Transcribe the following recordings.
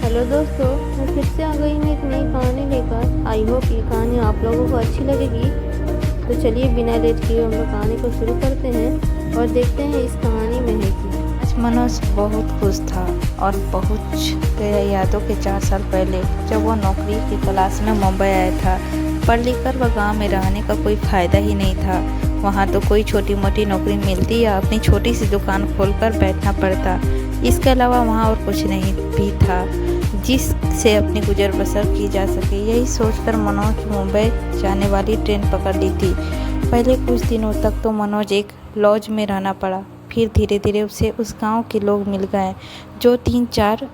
Hello दोस्तों, मैं फिर से आ गई हूँ एक नई कहानी लेकर। आई होप ये कहानी आप लोगों को अच्छी लगेगी। तो चलिए बिना लेट किए हम लोग कहानी को शुरू करते हैं और देखते हैं इस कहानी में है कि आज मनोज बहुत खुश था और बहुत गया यादों के 4 साल पहले जब वो नौकरी की तलाश में मुंबई आया था। पढ़ लिख कर वह गाँव में रहने का कोई फ़ायदा ही नहीं था। वहाँ तो कोई छोटी मोटी नौकरी मिलती या अपनी छोटी सी दुकान खोलकर बैठना पड़ता। इसके अलावा वहाँ और कुछ नहीं भी था जिससे अपनी गुजर बसर की जा सके। यही सोचकर मनोज मुंबई जाने वाली ट्रेन पकड़ ली थी। पहले कुछ दिनों तक तो मनोज एक लॉज में रहना पड़ा। फिर धीरे धीरे उसे उस गांव के लोग मिल गए जो 3-4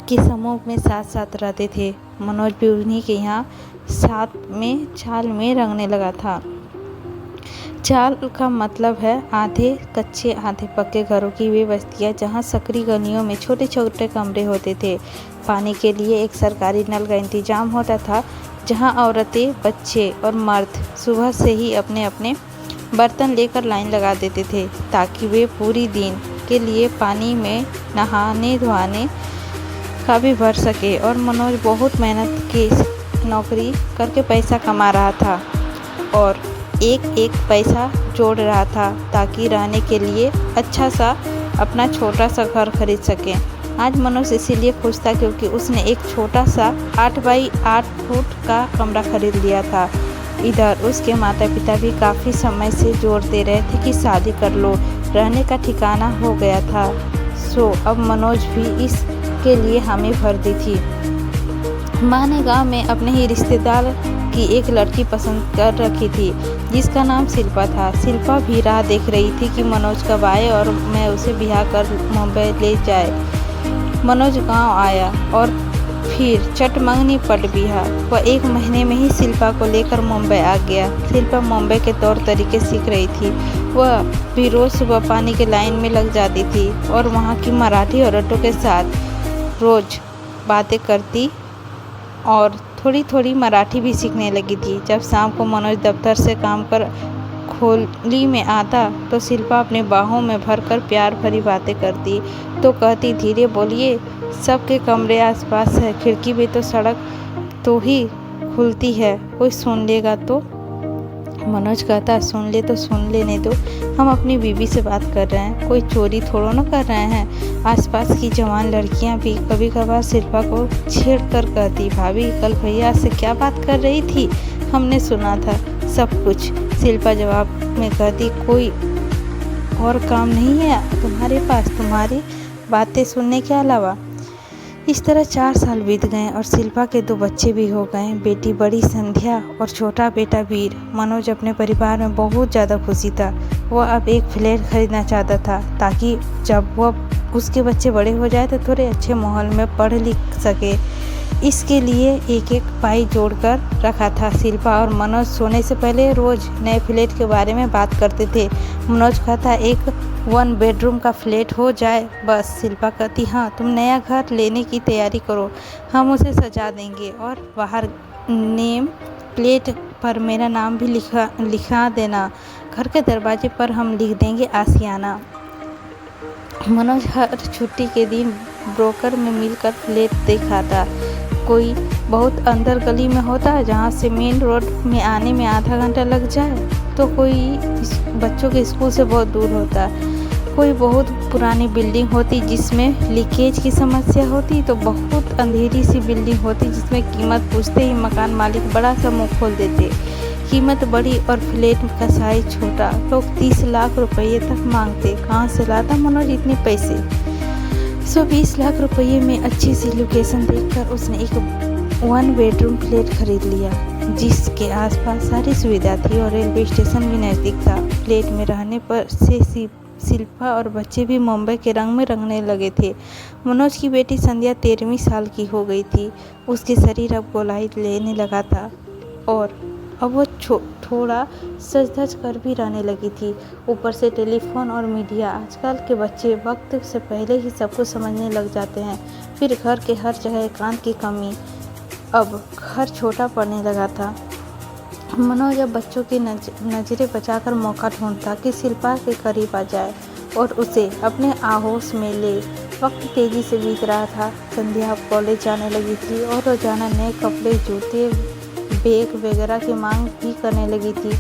के समूह में साथ साथ रहते थे। मनोज भी उन्हीं के यहाँ साथ में चाल में रंगने लगा था। चाल का मतलब है आधे कच्चे आधे पक्के घरों की वे बस्तियाँ जहाँ सकरी गलियों में छोटे छोटे कमरे होते थे। पानी के लिए एक सरकारी नल का इंतजाम होता था जहाँ औरतें, बच्चे और मर्द सुबह से ही अपने अपने बर्तन लेकर लाइन लगा देते थे ताकि वे पूरी दिन के लिए पानी में नहाने धोने का भी भर सके। और मनोज बहुत मेहनत की नौकरी करके पैसा कमा रहा था और एक एक पैसा जोड़ रहा था ताकि रहने के लिए अच्छा सा अपना छोटा सा घर खरीद सके। आज मनोज इसीलिए खुश था क्योंकि उसने एक छोटा सा 8 बाई 8 फुट का कमरा खरीद लिया था। इधर उसके माता पिता भी काफ़ी समय से जोर दे रहे थे कि शादी कर लो, रहने का ठिकाना हो गया था। सो अब मनोज भी इसके लिए हामी भर दी थी। माँ ने गाँव में अपने ही रिश्तेदार की एक लड़की पसंद कर रखी थी जिसका नाम शिल्पा था। शिल्पा भी राह देख रही थी कि मनोज कब आए और मैं उसे ब्याह कर मुंबई ले जाए। मनोज गांव आया और फिर चटमंगनी पट बिहार। वह 1 महीने में ही शिल्पा को लेकर मुंबई आ गया। शिल्पा मुंबई के तौर तरीके सीख रही थी। वह भी रोज़ सुबह पानी के लाइन में लग जाती थी और वहाँ की मराठी औरतों के साथ रोज़ बातें करती और थोड़ी थोड़ी मराठी भी सीखने लगी थी। जब शाम को मनोज दफ्तर से काम कर खोली में आता तो शिल्पा अपने बाहों में भरकर प्यार भरी बातें करती तो कहती, धीरे बोलिए, सबके कमरे आसपास है, खिड़की भी तो सड़क तो ही खुलती है, कोई सुन लेगा तो। मनोज कहता, सुन ले तो सुन लेने दो, हम अपनी बीवी से बात कर रहे हैं, कोई चोरी थोड़ा ना कर रहे हैं। आसपास की जवान लड़कियां भी कभी कभार शिल्पा को छेड़ कर कहती, भाभी कल भैया से क्या बात कर रही थी, हमने सुना था सब कुछ। शिल्पा जवाब में कहती, कोई और काम नहीं है तुम्हारे पास, तुम्हारी बातें सुनने के अलावा। इस तरह 4 साल बीत गए और शिल्पा के 2 बच्चे भी हो गए, बेटी बड़ी संध्या और छोटा बेटा वीर। मनोज अपने परिवार में बहुत ज़्यादा खुशी था। वह अब एक फ्लैट खरीदना चाहता था ताकि जब वह उसके बच्चे बड़े हो जाए तो थोड़े अच्छे माहौल में पढ़ लिख सके। इसके लिए एक एक पाई जोड़कर रखा था। शिल्पा और मनोज सोने से पहले रोज़ नए फ्लैट के बारे में बात करते थे। मनोज कहता, एक 1 बेडरूम का फ्लैट हो जाए बस। शिल्पा कहती, हाँ तुम नया घर लेने की तैयारी करो, हम उसे सजा देंगे और बाहर नेम प्लेट पर मेरा नाम भी लिखा देना। घर के दरवाजे पर हम लिख देंगे आशियाना। मनोज हर छुट्टी के दिन ब्रोकर में मिलकर फ्लैट दिखाता। कोई बहुत अंदर गली में होता जहाँ से मेन रोड में आने में आधा घंटा लग जाए, तो कोई बच्चों के स्कूल से बहुत दूर होता। कोई बहुत पुरानी बिल्डिंग होती जिसमें लीकेज की समस्या होती, तो बहुत अंधेरी सी बिल्डिंग होती जिसमें कीमत पूछते ही मकान मालिक बड़ा सा मुँह खोल देते। कीमत बड़ी और फ्लैट का साइज छोटा। लोग 30 लाख रुपये तक मांगते। कहाँ से लाता मनोज इतने पैसे? 120 लाख रुपये में अच्छी सी लोकेशन देखकर उसने एक 1 बेडरूम फ्लैट खरीद लिया जिसके आसपास सारी सुविधा थी और रेलवे स्टेशन भी नज़दीक था। फ्लैट में रहने पर से शिल्पा और बच्चे भी मुंबई के रंग में रंगने लगे थे। मनोज की बेटी संध्या 13वीं साल की हो गई थी। उसके शरीर अब गोलाई लेने लगा था और अब वो थोड़ा सज धज कर भी रहने लगी थी। ऊपर से टेलीफोन और मीडिया। आजकल के बच्चे वक्त से पहले ही सब कुछ समझने लग जाते हैं। फिर घर के हर जगह एकांत की कमी। अब घर छोटा पड़ने लगा था। मनोज अब बच्चों की नज़रें बचाकर मौका ढूंढता कि शिल्पा के करीब आ जाए और उसे अपने आहोश में ले। वक्त तेज़ी से बीत रहा था। संध्या अब कॉलेज जाने लगी थी और रोज़ाना नए कपड़े, जूते, बैग वगैरह की मांग भी करने लगी थी।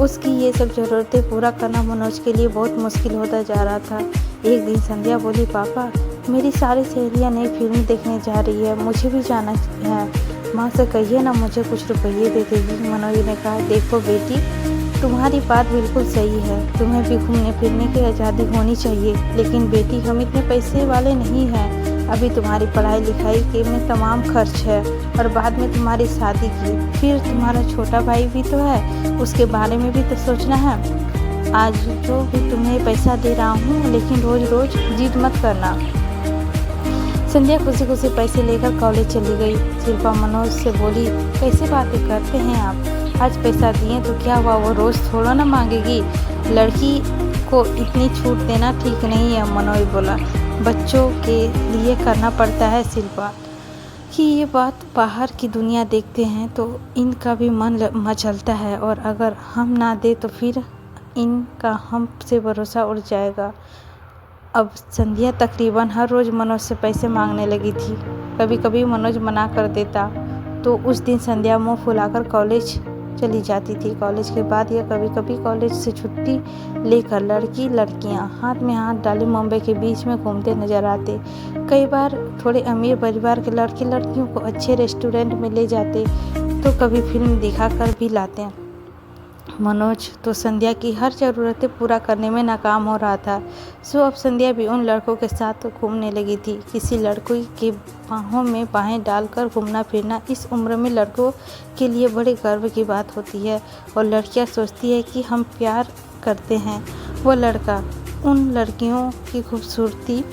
उसकी ये सब ज़रूरतें पूरा करना मनोज के लिए बहुत मुश्किल होता जा रहा था। एक दिन संध्या बोली, पापा मेरी सारी सहेलियाँ नई फिल्म देखने जा रही है, मुझे भी जाना है। माँ से कहिए ना मुझे कुछ रुपये दे देगी। मनोज ने कहा, देखो बेटी, तुम्हारी बात बिल्कुल सही है, तुम्हें भी घूमने फिरने की आज़ादी होनी चाहिए, लेकिन बेटी हम इतने पैसे वाले नहीं हैं। अभी तुम्हारी पढ़ाई लिखाई के में तमाम खर्च है और बाद में तुम्हारी शादी की, फिर तुम्हारा छोटा भाई भी तो है, उसके बारे में भी तो सोचना है। आज जो भी तुम्हें पैसा दे रहा हूँ, लेकिन रोज़ रोज़ जिद मत करना। संध्या खुशी खुशी पैसे लेकर कॉलेज चली गई। शिल्पा मनोज से बोली, कैसे बातें करते हैं आप, आज पैसा दिए तो क्या हुआ, वो रोज़ थोड़ा ना मांगेगी, लड़की को इतनी छूट देना ठीक नहीं है। मनोज बोला, बच्चों के लिए करना पड़ता है शिल्पा। कि ये बात बाहर की दुनिया देखते हैं तो इनका भी मन मचलता है, और अगर हम ना दे तो फिर इनका हम से भरोसा उड़ जाएगा। अब संध्या तकरीबन हर रोज़ मनोज से पैसे मांगने लगी थी। कभी कभी मनोज मना कर देता तो उस दिन संध्या मुंह फुलाकर कॉलेज चली जाती थी। कॉलेज के बाद या कभी कभी कॉलेज से छुट्टी लेकर लड़कियां हाथ में हाथ डाले मुंबई के बीच में घूमते नजर आते। कई बार थोड़े अमीर परिवार के लड़कियों को अच्छे रेस्टोरेंट में ले जाते तो कभी फिल्म दिखाकर भी लाते। मनोज तो संध्या की हर ज़रूरतें पूरा करने में नाकाम हो रहा था। सो अब संध्या भी उन लड़कों के साथ घूमने लगी थी। किसी लड़कों की बाहों में बाहें डालकर घूमना फिरना इस उम्र में लड़कों के लिए बड़े गर्व की बात होती है, और लड़कियां सोचती है कि हम प्यार करते हैं। वो लड़का उन लड़कियों की खूबसूरती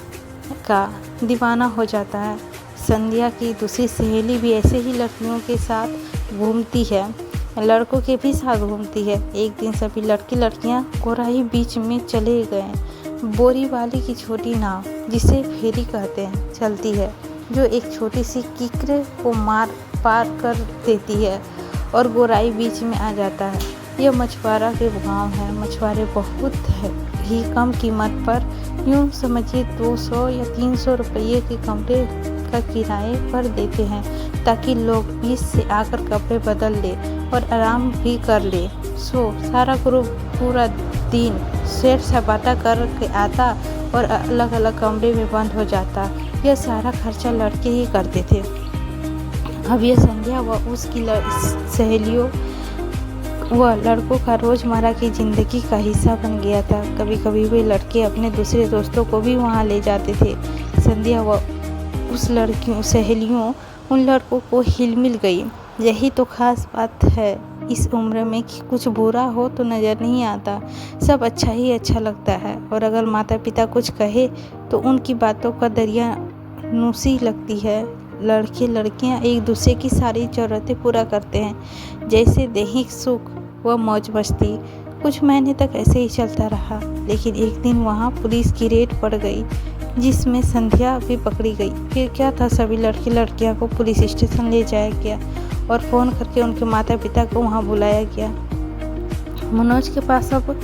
का दीवाना हो जाता है। संध्या की दूसरी सहेली भी ऐसे ही लड़कियों के साथ घूमती है, लड़कों के भी साथ घूमती है। एक दिन सभी लड़कियां कोराही बीच में चले गए। बोरी वाली की छोटी नाव, जिसे फेरी कहते हैं, चलती है, जो एक छोटी सी किकरे को पार कर देती है और गोराई बीच में आ जाता है। यह मछुआरा के गांव है। मछुआरे बहुत ही कम कीमत पर, यूँ समझिए 200 या 300 रुपये के कमरे का किराए पर देते हैं, ताकि लोग बीच से आकर कपड़े बदल ले और आराम भी कर ले। सो सारा ग्रुप पूरा दिन सैर सपाटा करके आता और अलग अलग कमरे में बंद हो जाता। यह सारा खर्चा लड़के ही करते थे। अब यह संध्या व उसकी सहेलियों व लड़कों का रोज़मर्रा की ज़िंदगी का हिस्सा बन गया था। कभी कभी वे लड़के अपने दूसरे दोस्तों को भी वहाँ ले जाते थे। संध्या व उस सहेलियों उन लड़कों को हिल मिल गई। यही तो खास बात है इस उम्र में कि कुछ बुरा हो तो नज़र नहीं आता, सब अच्छा ही अच्छा लगता है। और अगर माता पिता कुछ कहे तो उनकी बातों का दरिया नूसी लगती है। लड़के लड़कियां एक दूसरे की सारी ज़रूरतें पूरा करते हैं, जैसे दैहिक सुख व मौज मस्ती। कुछ महीने तक ऐसे ही चलता रहा, लेकिन एक दिन वहाँ पुलिस की रेड पड़ गई, जिसमें संध्या भी पकड़ी गई। फिर क्या था, सभी लड़कियां को पुलिस स्टेशन ले जाया गया और फ़ोन करके उनके माता पिता को वहाँ बुलाया गया। मनोज के पास अब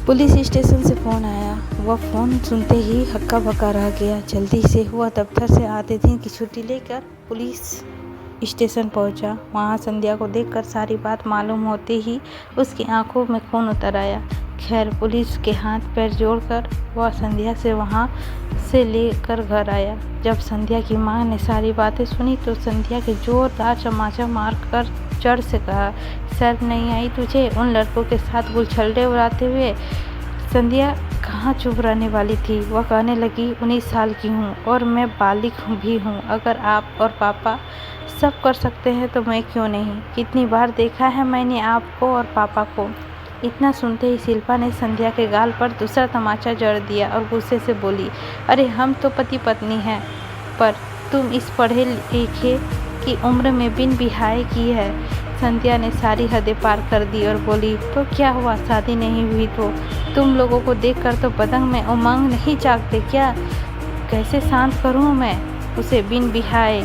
पुलिस स्टेशन से फ़ोन आया। वह फ़ोन सुनते ही हक्का बक्का रह गया। जल्दी से वह दफ्तर से आते दिन की छुट्टी लेकर पुलिस स्टेशन पहुंचा। वहां संध्या को देखकर सारी बात मालूम होते ही उसकी आंखों में खून उतर आया। खैर, पुलिस के हाथ पैर जोड़कर वह संध्या से वहां से लेकर घर आया। जब संध्या की मां ने सारी बातें सुनी तो संध्या के जोरदार चमाचा मारकर चढ़ से कहा, शर्म नहीं आई तुझे उन लड़कों के साथ गुलछल्ले उड़ाते हुए। संध्या कहाँ चुप रहने वाली थी। वह कहने लगी, 19 साल की हूँ और मैं बालिग भी हूँ। अगर आप और पापा सब कर सकते हैं तो मैं क्यों नहीं। कितनी बार देखा है मैंने आपको और पापा को। इतना सुनते ही शिल्पा ने संध्या के गाल पर दूसरा तमाचा जड़ दिया और गुस्से से बोली, अरे हम तो पति पत्नी हैं, पर तुम इस पढ़े लिखे की उम्र में बिन बिहाए की है। संध्या ने सारी हदें पार कर दी और बोली, तो क्या हुआ, शादी नहीं हुई तो तुम लोगों को देखकर तो बदन में उमंग नहीं जागते क्या। कैसे शांत करूं मैं उसे बिन बिहाए।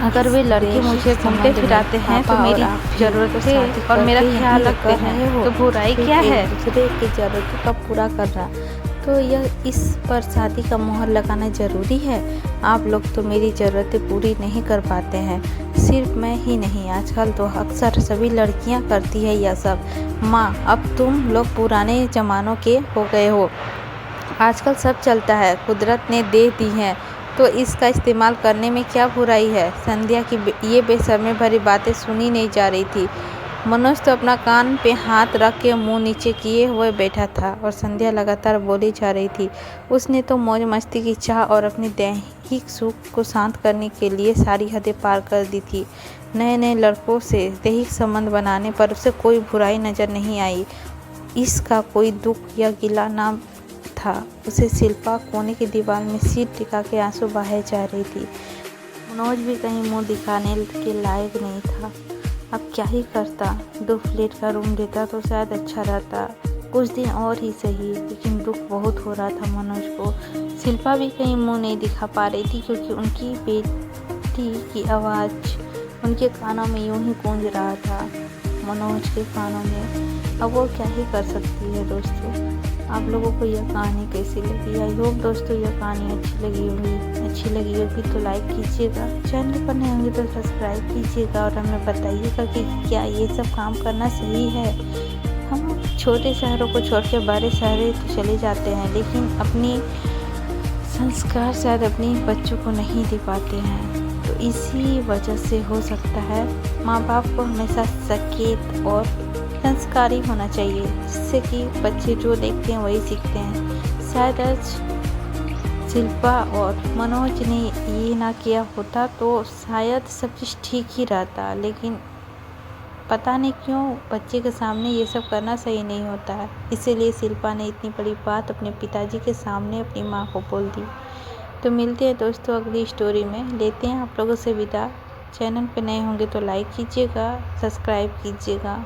अगर वे लड़के मुझे घूमते फिराते हैं तो मेरी ज़रूरतें और मेरा ख्याल रखते हैं तो बुराई क्या है। दूसरे की ज़रूरतों का पूरा करना तो यह इस पर शादी का मोहर लगाना ज़रूरी है। आप लोग तो मेरी ज़रूरतें पूरी नहीं कर पाते हैं। सिर्फ मैं ही नहीं, आजकल तो अक्सर सभी लड़कियां करती है यह सब। माँ, अब तुम लोग पुराने ज़मानों के हो गए हो। आजकल सब चलता है, कुदरत ने दे दी है तो इसका इस्तेमाल करने में क्या बुराई है। संध्या की ये बेशर्मी भरी बातें सुनी नहीं जा रही थी। मनोज तो अपना कान पे हाथ रख के मुंह नीचे किए हुए बैठा था और संध्या लगातार बोली जा रही थी। उसने तो मौज मस्ती की चाह और अपनी दैहिक सुख को शांत करने के लिए सारी हदें पार कर दी थी। नए नए लड़कों से दैहिक संबंध बनाने पर उसे कोई बुराई नज़र नहीं आई। इसका कोई दुख या गिला ना था। उसे शिल्पा कोने की दीवार में सिर टिका के आंसू बहाए जा रही थी। मनोज भी कहीं मुंह दिखाने के लायक नहीं था। अब क्या ही करता, 2 फ्लैट का रूम देता तो शायद अच्छा रहता, कुछ दिन और ही सही। लेकिन दुख बहुत हो रहा था मनोज को। शिल्पा भी कहीं मुंह नहीं दिखा पा रही थी क्योंकि उनकी बेटी की आवाज़ उनके कानों में यूं ही गूंज रहा था, मनोज के कानों में। अब वो क्या ही कर सकती है। दोस्तों, आप लोगों को यह कहानी कैसी लगी? आई होप दोस्तों यह कहानी अच्छी लगी होगी तो लाइक कीजिएगा, चैनल पर नए होंगे तो सब्सक्राइब कीजिएगा और हमें बताइएगा कि क्या ये सब काम करना सही है। हम छोटे शहरों को छोड़ के बड़े शहर तो चले जाते हैं, लेकिन अपनी संस्कार शायद अपने बच्चों को नहीं दे पाते हैं। तो इसी वजह से हो सकता है माँ बाप को हमेशा सचेत और संस्कारी होना चाहिए, जिससे कि बच्चे जो देखते हैं वही सीखते हैं। शायद आज शिल्पा और मनोज ने ये ना किया होता तो शायद सब चीज़ ठीक ही रहता, लेकिन पता नहीं क्यों बच्चे के सामने ये सब करना सही नहीं होता है। इसीलिए शिल्पा ने इतनी बड़ी बात अपने पिताजी के सामने अपनी माँ को बोल दी। तो मिलते हैं दोस्तों अगली स्टोरी में। लेते हैं आप लोगों से विदा। चैनल पे नए होंगे तो लाइक कीजिएगा, सब्सक्राइब कीजिएगा।